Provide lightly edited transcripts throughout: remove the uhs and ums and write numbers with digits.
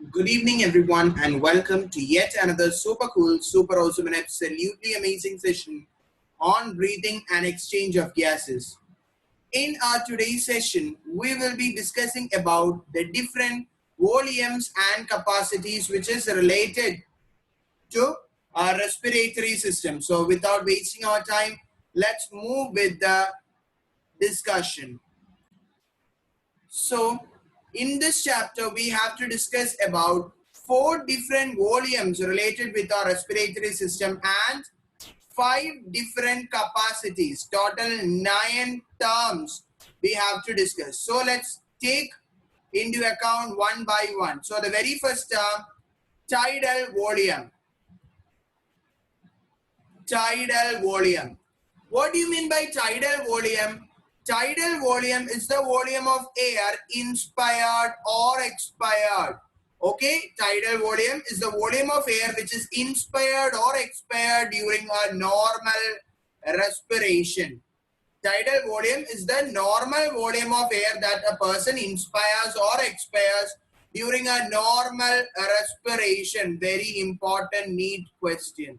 Good evening, everyone, and welcome to yet another super cool, super awesome, and absolutely amazing session on breathing and exchange of gases. In our today's session, we will be discussing about the different volumes and capacities which is related to our respiratory system. So, without wasting our time, let's move with the discussion. So, in this chapter, we have to discuss about 4 different volumes related with our respiratory system and 5 different capacities. Total 9 terms we have to discuss. So, let's take into account one by one. So, the very first term, tidal volume. Tidal volume. What do you mean by tidal volume? Tidal volume is the volume of air inspired or expired. Okay, tidal volume is the volume of air which is inspired or expired during a normal respiration. Tidal volume is the normal volume of air that a person inspires or expires during a normal respiration. Very important, neat question.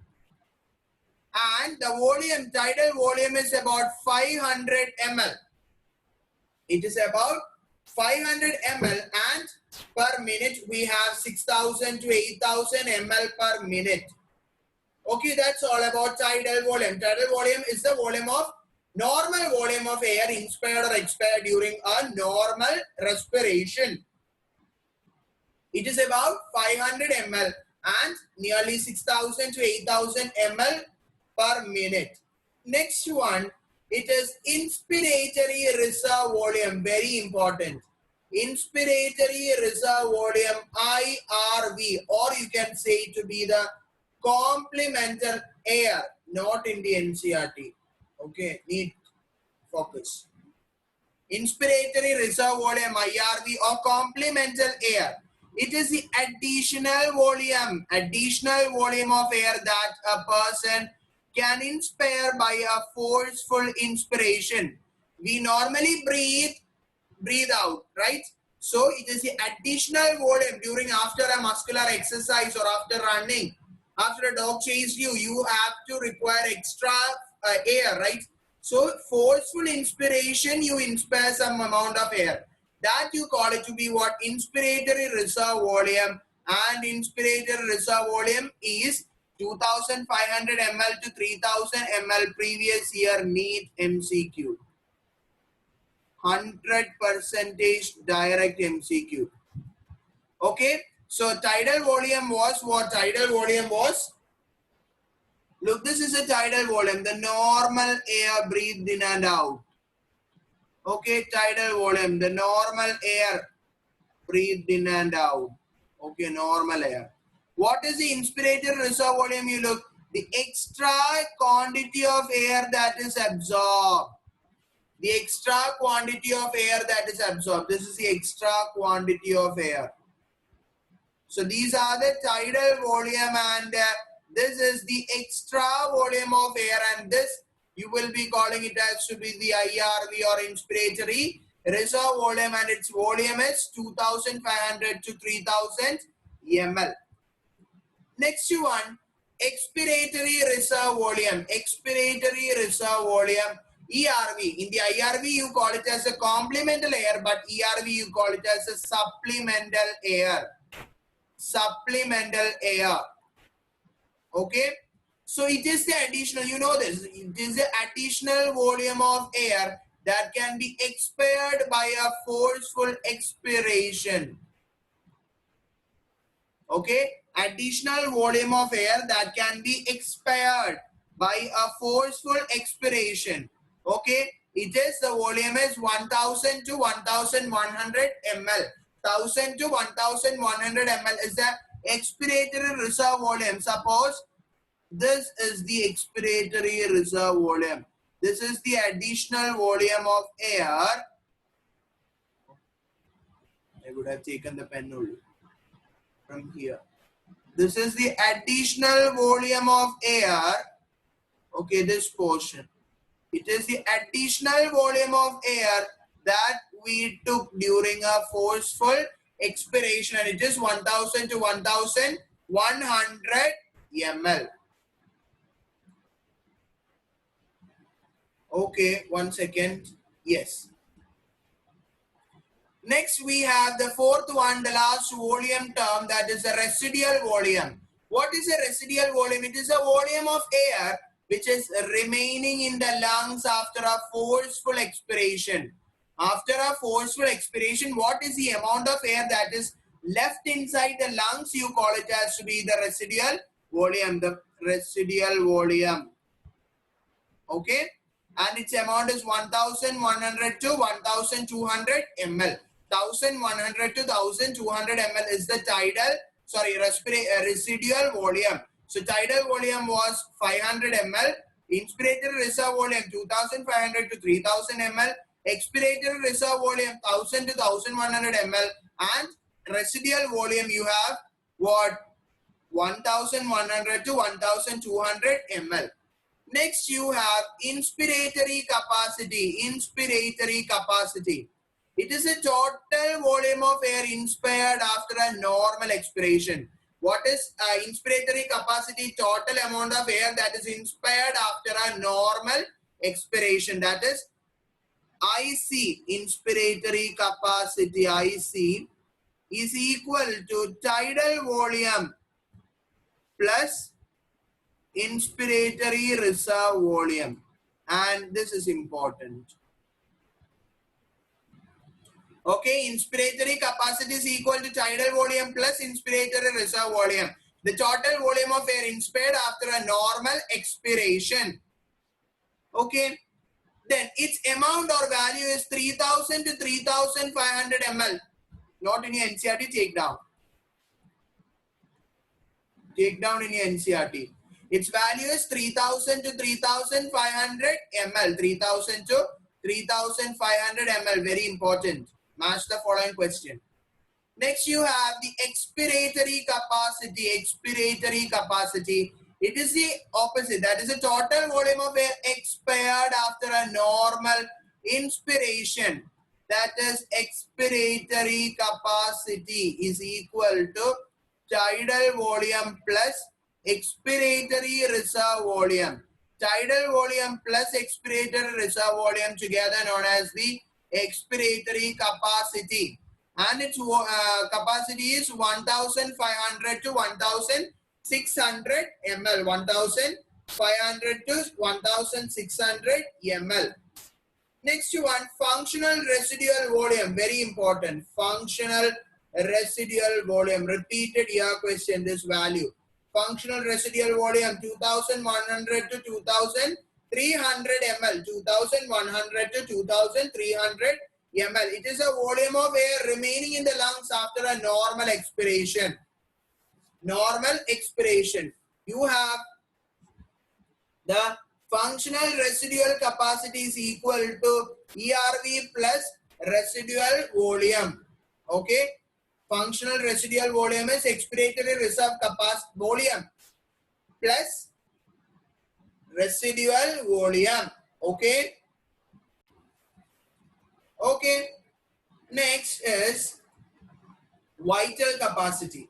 And the volume, tidal volume is about 500 ml. It is about 500 ml, and per minute we have 6,000 to 8,000 ml per minute. Okay, that's all about tidal volume. Tidal volume is the volume of normal volume of air inspired or expired during a normal respiration. It is about 500 ml and nearly 6,000 to 8,000 ml per minute. Next one, it is inspiratory reserve volume, very important. Inspiratory reserve volume, IRV, or you can say to be the complemental air, not in the NCRT. Okay, need focus. Inspiratory reserve volume, IRV, or complemental air. It is the additional volume of air that a person can inspire by a forceful inspiration. We normally breathe out, right? So it is the additional volume during after a muscular exercise or after running. After a dog chased you, you have to require extra air, right? So forceful inspiration, you inspire some amount of air. That you call it to be what? Inspiratory reserve volume. And inspiratory reserve volume is 2,500 ml to 3,000 ml previous year NEET MCQ. 100% direct MCQ. Okay, so tidal volume was what? Tidal volume was, look, this is a tidal volume, the normal air breathed in and out. Okay, tidal volume, the normal air breathed in and out. Okay, normal air. What is the inspiratory reserve volume? You look, the extra quantity of air that is absorbed. The extra quantity of air that is absorbed. This is the extra quantity of air. So these are the tidal volume, and this is the extra volume of air, and this you will be calling it as to be the IRV or inspiratory reserve volume, and its volume is 2,500 to 3,000 ml. Next one, expiratory reserve volume. Expiratory reserve volume, ERV. In the IRV, you call it as a complemental air, but ERV, you call it as a supplemental air. Supplemental air. Okay. So it is the additional, you know this, it is the additional volume of air that can be expired by a forceful expiration. Okay, additional volume of air that can be expired by a forceful expiration. Okay, it is the volume is 1,000 to 1,100 ml. 1,000 to 1,100 ml is the expiratory reserve volume. Suppose this is the expiratory reserve volume. This is the additional volume of air. I would have taken the pen only from here. This is the additional volume of air. Okay, this portion. It is the additional volume of air that we took during a forceful expiration, and it is 1000 to 1100 ml. Okay, 1 second. Yes. Next, we have the fourth one, the last volume term, that is the residual volume. What is a residual volume? It is a volume of air which is remaining in the lungs after a forceful expiration. After a forceful expiration, what is the amount of air that is left inside the lungs? You call it as to be the residual volume. The residual volume. Okay, and its amount is 1100 to 1200 ml. 1100 to 1200 ml is the residual volume. So tidal volume was 500 ml, inspiratory reserve volume 2500 to 3000 ml, expiratory reserve volume 1000 to 1100 ml, and residual volume you have what, 1100 to 1200 ml. Next, you have inspiratory capacity. Inspiratory capacity. It is a total volume of air inspired after a normal expiration. What is inspiratory capacity? Total amount of air that is inspired after a normal expiration. That is IC, inspiratory capacity, IC, is equal to tidal volume plus inspiratory reserve volume, and this is important. Okay, inspiratory capacity is equal to tidal volume plus inspiratory reserve volume, the total volume of air inspired after a normal expiration. Okay, then its amount or value is 3000 to 3500 ml. Not in your NCERT, take down. Take down in your NCERT. Its value is 3000 to 3500 ml. 3000 to 3500 ml. Very important. Match the following question. Next, you have the expiratory capacity. Expiratory capacity. It is the opposite. That is the total volume of air expired after a normal inspiration. That is expiratory capacity is equal to tidal volume plus expiratory reserve volume. Tidal volume plus expiratory reserve volume together known as the expiratory capacity. And its capacity is 1500 to 1600 ml. 1500 to 1600 ml. Next one, functional residual volume. Very important. Functional residual volume. Repeated here question, this value. Functional residual volume 2100 to 2300 ml. 2100 to 2300 ml. It is a volume of air remaining in the lungs after a normal expiration. Normal expiration. You have the functional residual capacity is equal to ERV plus residual volume. Okay. Functional residual volume is expiratory reserve capacity volume plus residual volume. Okay. Okay. Next is vital capacity.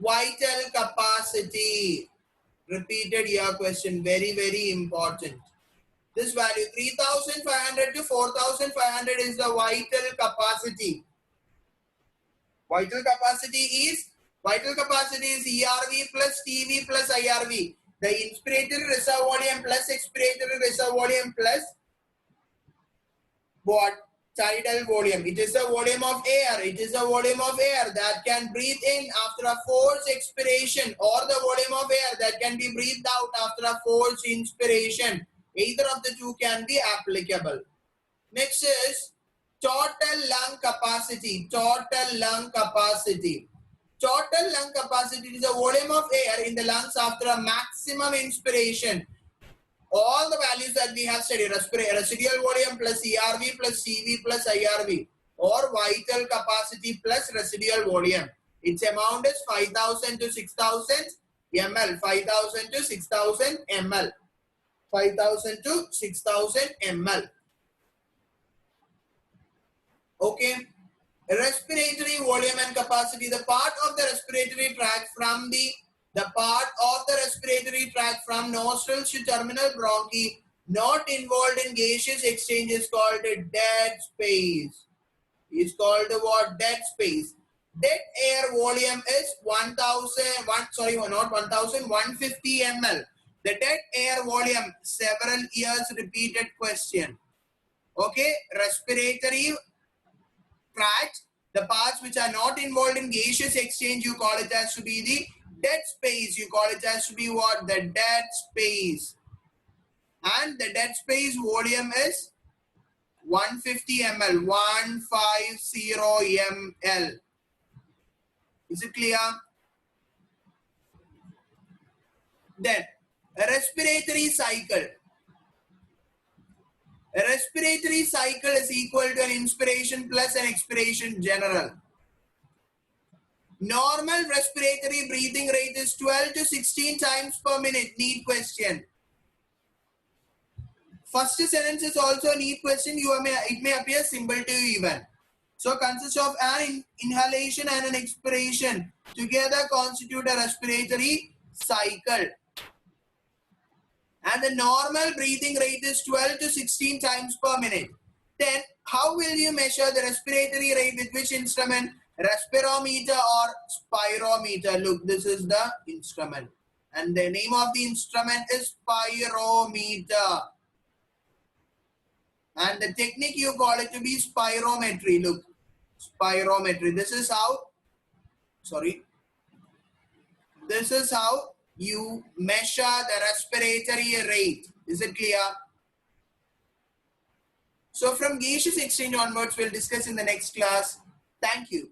Vital capacity. Repeated here question. Very, very important. This value 3500 to 4500 is the vital capacity. Vital capacity is ERV plus TV plus IRV. The inspiratory reserve volume plus expiratory reserve volume plus what? Tidal volume. It is a volume of air. It is a volume of air that can breathe in after a forced expiration, or the volume of air that can be breathed out after a forced inspiration. Either of the two can be applicable. Next is total lung capacity. Total lung capacity. Total lung capacity is the volume of air in the lungs after a maximum inspiration. All the values that we have studied, residual volume plus ERV plus CV plus IRV, or vital capacity plus residual volume. Its amount is 5000 to 6000 ml. 5000 to 6000 ml. 5000 to 6000 ml. Okay. Respiratory volume and capacity. The part of the respiratory tract from nostrils to terminal bronchi not involved in gaseous exchange is called a dead space. It's called what? Dead space. Dead air volume is 150 ml. The dead air volume, several years repeated question. Okay, respiratory tract, the parts which are not involved in gaseous exchange, you call it as to be the dead space. You call it as to be what? The dead space. And the dead space volume is 150 ml. 150 ml. Is it clear? Then, a respiratory cycle. A respiratory cycle is equal to an inspiration plus an expiration general. Normal respiratory breathing rate is 12 to 16 times per minute. Need question. First sentence is also a need question. It may appear simple to you even. So consists of an inhalation and an expiration. Together constitute a respiratory cycle. And the normal breathing rate is 12 to 16 times per minute. Then how will you measure the respiratory rate with which instrument? Respirometer or spirometer. Look, this is the instrument. And the name of the instrument is spirometer. And the technique you call it to be spirometry. Look, spirometry. This is how you measure the respiratory rate. Is it clear? So from gaseous exchange onwards, we'll discuss in the next class. Thank you.